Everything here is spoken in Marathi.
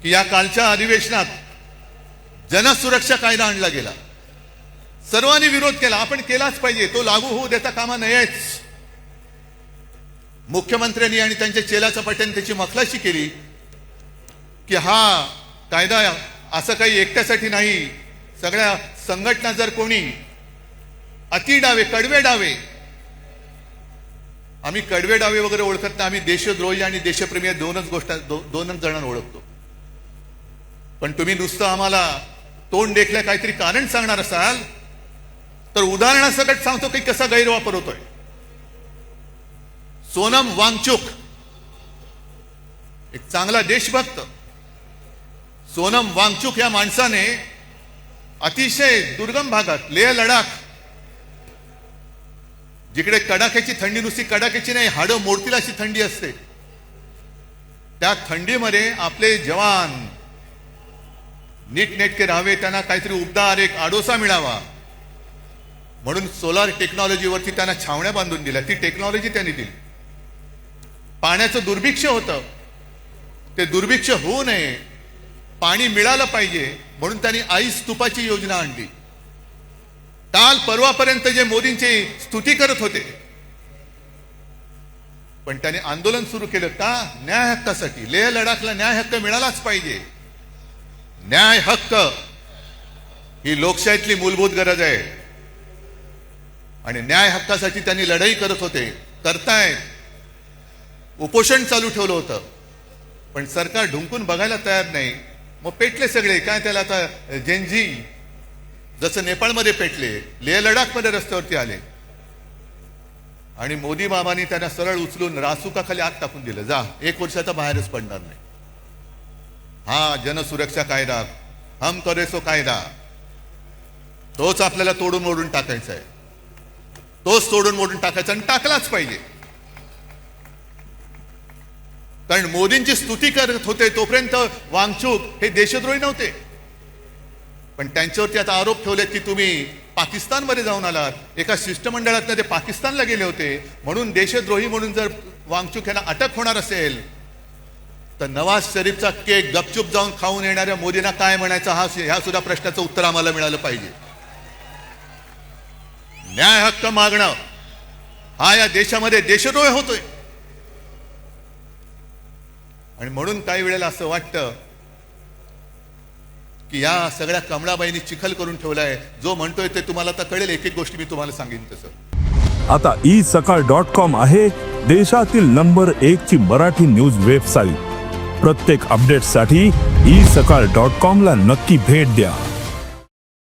की या कालच्या अधिवेशनात जनसुरक्षा कायदा आणला गेला, सर्वांनी विरोध केला, आपण केलाच पाहिजे, तो लागू होऊ देता कामा नयेच. मुख्यमंत्र्यांनी आणि त्यांच्या चेला चपाट्यांनी त्याची मखलाशी केली की हा कायदा असं काही एकट्यासाठी नाही, सगळ्या संघटना जर कोणी अति डावे कडवे डावे, आम्ही कडवे डावे वगैरे ओळखत नाही, आम्ही देशद्रोही आणि देशप्रेमी दोनच जणांना ओळखतो. पण तुम्ही नुसतं आम्हाला तोंड देखल्या काहीतरी कारण सांगणार असाल तर उदाहरणासकट सांगतो की कसा गैरवापर होतोय. सोनम वांगचुक एक चांगला देशभक्त, सोनम वांगचुक या माणसाने अतिशय दुर्गम भागात लेह लडाख, जिकडे कडाक्याची थंडी, नुसती कडाक्याची नाही, हाडं मोडतील अशी थंडी असते, त्या थंडीमध्ये आपले जवान नीटनेटके राहावे, त्यांना काहीतरी उबदार एक आडोसा मिळावा म्हणून सोलार टेक्नॉलॉजीवरती त्यांना छावण्या बांधून दिल्या. ती टेक्नॉलॉजी त्यांनी दिली. पाण्याचं दुर्भिक्ष होतं, ते दुर्भिक्ष होऊ नये, पाणी मिळालं पाहिजे म्हणून त्यांनी आईस स्तूपाची योजना आणली. काल परवापर्यंत जे मोदींची स्तुती करत होते, पण त्यांनी आंदोलन सुरू केलं का? न्याय हक्कासाठी. लेह लडाखला न्याय हक्क मिळालाच पाहिजे. न्याय हक्क ही लोकशाहीतली मूलभूत गरज आहे आणि न्याय हक्कासाठी त्यांनी लढाई करत होते, करतायत. उपोषण चालू ठेवलं होतं, पण सरकार ढुंकून बघायला तयार नाही. मग पेटले सगळे, काय त्याला आता जेनजी जसं नेपाळमध्ये पेटले, लेह लडाखमध्ये रस्त्यावरती आले आणि मोदी बाबांनी त्यांना सरळ उचलून रासुकाखाली आत टाकून दिलं. जा, 1 वर्षाचा बाहेरच पडणार नाही. हा जनसुरक्षा कायदा, हम करे सो कायदा, तोच आपल्याला तोडून मोडून टाकायचा आहे, तोच तोडून मोडून टाकायचा आणि टाकलाच पाहिजे. कारण मोदींची स्तुती करत होते तोपर्यंत वांगचुक हे देशद्रोही नव्हते, पण त्यांच्यावरती आता आरोप ठेवलेत की तुम्ही पाकिस्तानमध्ये जाऊन आलात, एका शिष्टमंडळात ते पाकिस्तानला गेले होते म्हणून देशद्रोही म्हणून जर वांगचुक यांना अटक होणार असेल तर नवाज शरीफचा केक गपचूप जाऊन खाऊन येणाऱ्या मोदींना काय म्हणायचं, ह्या सुद्धा प्रश्नाचं उत्तर आम्हाला मिळालं पाहिजे. न्याय हक्क मागणं हा या देशामध्ये देशद्रोह होतोय. आणि म्हणून काही वेळेला असं वाटतं की या सगळ्या कमळाबाईंनी चिखल करून ठेवलाय. जो म्हणतोय ते तुम्हाला आता कळेल, एक एक गोष्टी मी तुम्हाला सांगेन तसं. आता isakal.com आहे देशातील नंबर 1 ची मराठी न्यूज वेबसाईट. प्रत्येक अपडेटसाठी isakal.com ला नक्की भेट द्या.